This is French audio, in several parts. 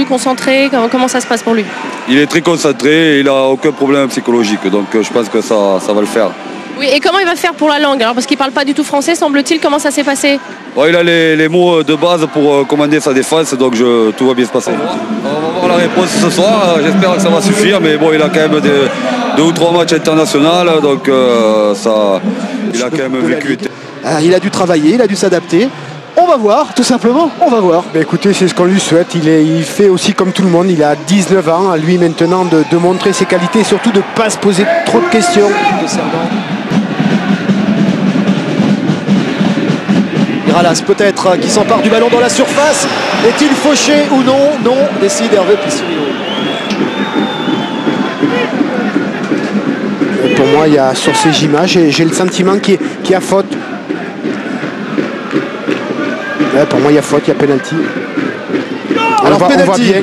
concentré? Comment ça se passe pour lui? Il est très concentré et il n'a aucun problème psychologique. Donc je pense que ça va le faire. Oui, et comment il va faire pour la langue? Alors, parce qu'il ne parle pas du tout français, semble-t-il. Comment ça s'est passé? Bon, il a les mots de base pour commander sa défense, donc tout va bien se passer. On va voir la réponse ce soir. J'espère que ça va suffire. Mais bon, il a quand même 2 ou 3 matchs internationaux. Donc il a quand même vécu. Il a dû travailler, il a dû s'adapter. On va voir, tout simplement, on va voir. Ben écoutez, c'est ce qu'on lui souhaite. Il fait aussi comme tout le monde. Il a 19 ans, à lui maintenant de montrer ses qualités et surtout de ne pas se poser trop de questions. Miralas peut-être qui s'empare du ballon dans la surface. Est-il fauché ou non? Non, décide Hervé Piscirillo. Pour moi, il y a sur ces images, j'ai le sentiment qu'il y a faute. Ouais, pour moi, il y a faute, il y a penalty. Alors, on voit bien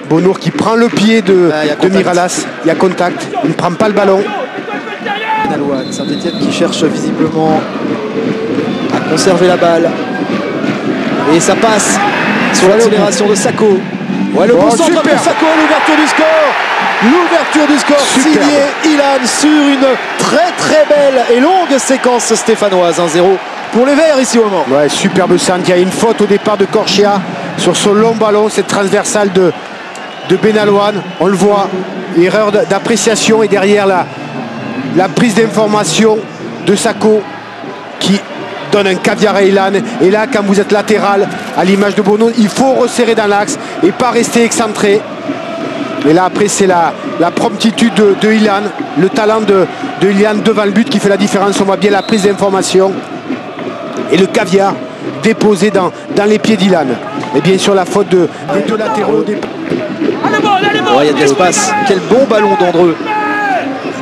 Bonour qui prend le pied de Miralas. Il y a contact, il ne prend pas le ballon. Benaloine, Saint-Etienne qui cherche visiblement à conserver la balle. Et ça passe sur l'accélération de Sako. Ouais, le bon centre pour Sako, l'ouverture du score. L'ouverture du score signé Ilan sur une très belle et longue séquence stéphanoise. 1-0 pour les Verts ici au moment. Ouais, superbe centre. Il y a une faute au départ de Corchia sur son long ballon, cette transversale de Benaloine. On le voit, erreur d'appréciation et derrière la prise d'information de Sako qui donne un caviar à Ilan. Et là, quand vous êtes latéral, à l'image de Bono, il faut resserrer dans l'axe et pas rester excentré. Et là, après, c'est la promptitude de Ilan, le talent de Ilan devant le but qui fait la différence. On voit bien la prise d'information et le caviar déposé dans les pieds d'Ilan. Et bien sûr, la faute des 2 latéraux. Il y a de l'espace. Quel bon ballon d'Andreux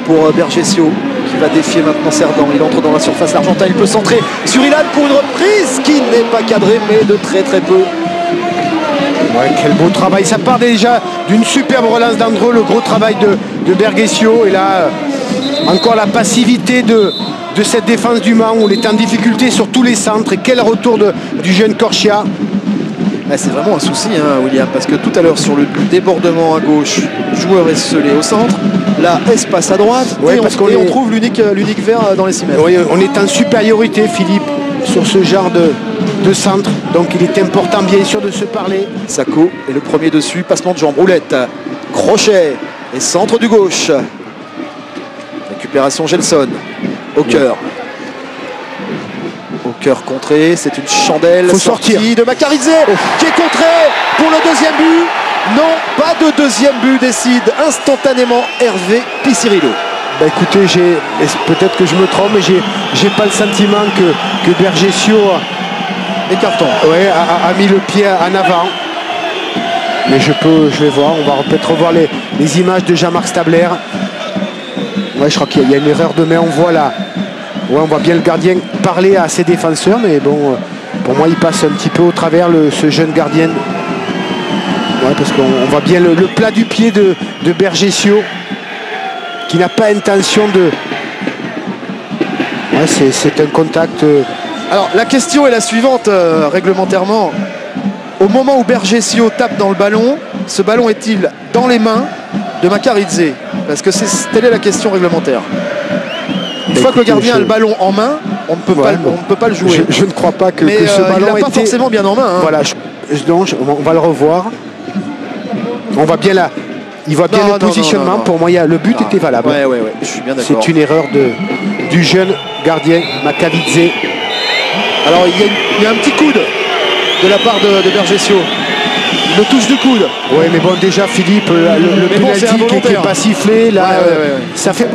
pour Bergesio qui va défier maintenant Cerdan. Il entre dans la surface l'Argentin. Il peut centrer sur Ilan pour une reprise qui n'est pas cadrée, mais de très peu. Ouais, quel beau travail. Ça part déjà d'une superbe relance d'Andreux, le gros travail de Bergesio. Et là, encore la passivité de cette défense du Mans où il est en difficulté sur tous les centres. Et quel retour du jeune Corchia. C'est vraiment un souci, William, parce que tout à l'heure sur le débordement à gauche, joueur esselé au centre, là espace à droite, ouais, on trouve l'unique vert dans les 6 mètres. Oui, on est en supériorité, Philippe, sur ce genre de centre, donc il est important bien sûr de se parler. Sako est le premier dessus, passement de jambe, roulette, crochet et centre du gauche. Récupération Gelson, au cœur. Au cœur contré, c'est une chandelle sortie de Makaridze qui est contré pour le deuxième but. Non, pas de deuxième but, décide instantanément Hervé Piscirillo. Écoutez, peut-être que je me trompe, mais j'ai pas le sentiment que Bergesio a mis le pied en avant. Mais je vais voir, on va peut-être revoir les images de Jean-Marc Stabler. Ouais, je crois qu'il y a une erreur de main, on voit là. Ouais, on voit bien le gardien parler à ses défenseurs, mais bon, pour moi, il passe un petit peu au travers ce jeune gardien. Ouais, parce qu'on voit bien le plat du pied de Bergesio, qui n'a pas intention de... Ouais, c'est un contact... Alors, la question est la suivante, réglementairement. Au moment où Bergesio tape dans le ballon, ce ballon est-il dans les mains de Makaridze? Parce que telle est la question réglementaire. Une fois que le gardien a le ballon en main, on ne peut pas le jouer. Je ne crois pas que ce il ballon l'a pas forcément bien en main. Voilà, donc on va le revoir. On voit bien il voit bien le positionnement. Pour moi, le but était valable. Ouais, je suis bien d'accord. C'est une erreur du jeune gardien Makaridze. Alors, il y a un petit coude de la part de Bergesio. Le touche du coude. Oui, mais bon, déjà, Philippe, le penalty qui n'est pas sifflé, là, ça fait...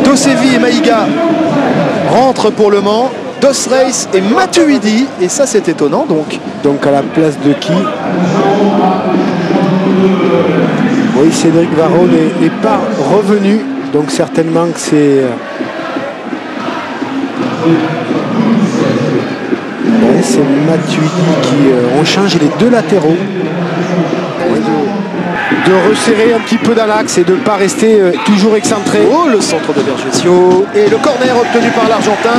Dosevi et Maïga rentrent pour le Mans. Dos Reis et Matuidi. Et ça, c'est étonnant, donc à la place de qui? Oui, Cédric Varro n'est pas revenu. Donc certainement que c'est... c'est Matuidi qui... on change les 2 latéraux. De resserrer un petit peu dans l'axe et de ne pas rester toujours excentré. Oh, le centre de Bergesio et le corner obtenu par l'Argentin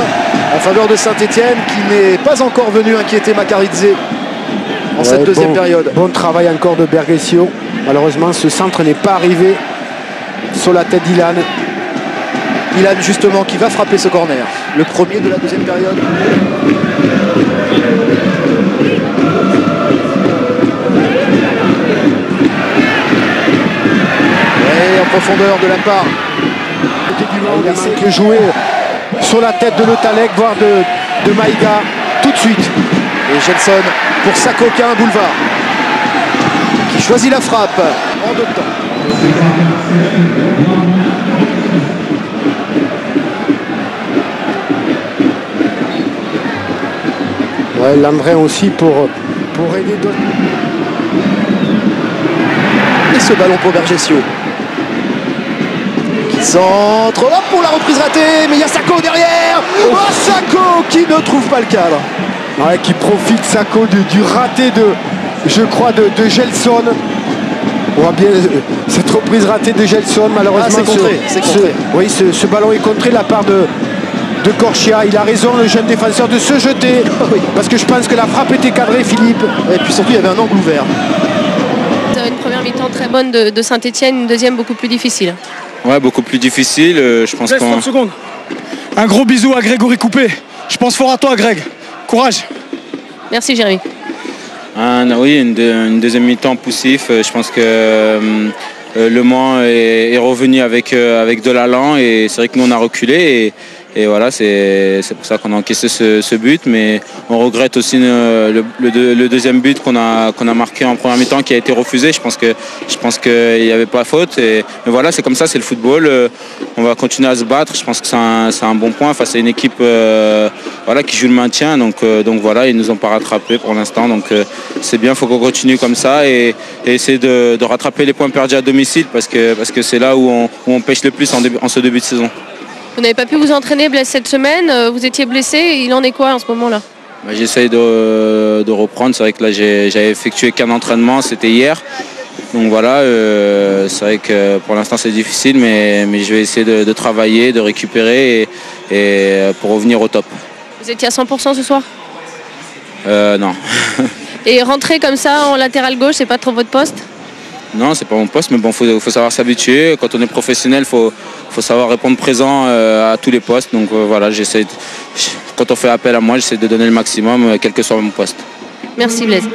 en faveur de Saint-Etienne qui n'est pas encore venu inquiéter Makaridze. en cette deuxième période. Bon travail encore de Bergesio. Malheureusement, ce centre n'est pas arrivé sur la tête d'Ilan. Ilan justement qui va frapper ce corner. Le premier de la deuxième période. Et en profondeur de la part. Il essaie de jouer sur la tête de Letalec, voire de Maïga, tout de suite. Et Gelson pour Sako qui a un boulevard. Qui choisit la frappe en deux temps. Ouais, Landrin aussi pour aider d'autres. Et ce ballon pour Bergesio. Qui centre. Hop, pour la reprise ratée. Mais il y a Sako derrière. Oh, Sako qui ne trouve pas le cadre. Ouais, qui profite Sako du raté je crois, de Gelson. On voit bien cette reprise ratée de Gelson, malheureusement. Ah, c'est contré, c'est contré. Oui, ce ballon est contré de la part de Corchia. Il a raison, le jeune défenseur, de se jeter. Oui. Parce que je pense que la frappe était cadrée, Philippe. Et puis surtout, il y avait un angle ouvert. Une première mi-temps très bonne de Saint-Etienne, une deuxième beaucoup plus difficile. Ouais, beaucoup plus difficile. Je pense qu'on... 30 secondes. Un gros bisou à Grégory Coupé. Je pense fort à toi, Greg. Courage. Merci Jérémy. Oui, une deuxième mi-temps poussif. Je pense que Le Mans est revenu avec de l'allant et c'est vrai que nous on a reculé et voilà, c'est pour ça qu'on a encaissé ce but, mais on regrette aussi le deuxième but qu'on a marqué en première mi-temps qui a été refusé. Je pense qu'il n'y avait pas faute, mais voilà, c'est comme ça, c'est le football. On va continuer à se battre. Je pense que c'est un bon point face à une équipe voilà, qui joue le maintien, donc voilà, ils nous ont pas rattrapé pour l'instant, donc c'est bien, il faut qu'on continue comme ça et essayer de rattraper les points perdus à domicile parce que c'est là où on pêche le plus en ce début de saison. Vous n'avez pas pu vous entraîner cette semaine, vous étiez blessé, il en est quoi en ce moment-là? J'essaye de reprendre, c'est vrai que là j'avais effectué qu'un entraînement, c'était hier. Donc voilà, c'est vrai que pour l'instant c'est difficile, mais je vais essayer de travailler, de récupérer et pour revenir au top. Vous étiez à 100% ce soir? Non. Et rentrer comme ça en latéral gauche, c'est pas trop votre poste? Non, c'est pas mon poste, mais bon, faut savoir s'habituer. Quand on est professionnel, faut savoir répondre présent à tous les postes. Donc voilà, quand on fait appel à moi, j'essaie de donner le maximum, quel que soit mon poste. Merci Blaise.